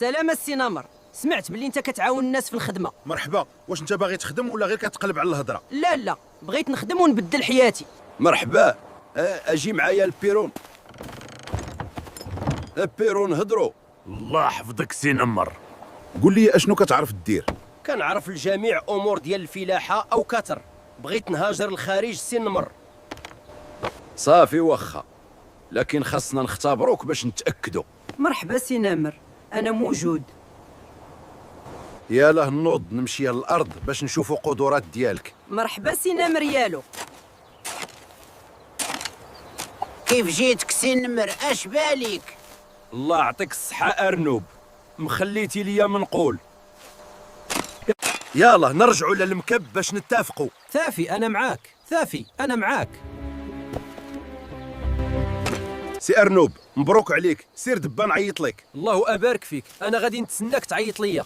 سلام السي نمر، سمعت بلي انت كتعاون الناس في الخدمه. مرحبا. واش انت باغي تخدم ولا غير كتقلب على الهضره؟ لا بغيت نخدم ونبدل حياتي. مرحبا. اجي معايا البيرون. البيرون هضروا. الله يحفظك سي نمر. قول لي اشنو كتعرف دير؟ كنعرف الجميع امور ديال الفلاحه او كتر. بغيت نهاجر للخارج سي نمر. صافي واخا، لكن خاصنا نختبروك باش نتاكدوا. مرحبا سي نمر، انا موجود. يالاه نوض نمشي للارض باش نشوفوا قدرات ديالك. مرحبا سي نمر يالو. كيف جيتك سي نمر؟ اش بالك؟ الله يعطيك الصحة أرنوب، مخليتي ليا منقول. يالاه نرجعوا للمكب باش نتفقوا. ثافي انا معاك، ثافي انا معاك. سي ارنوب مبروك عليك، سير دبا نعيط لك. الله ابارك فيك، انا غادي نتسناك تعيط ليا.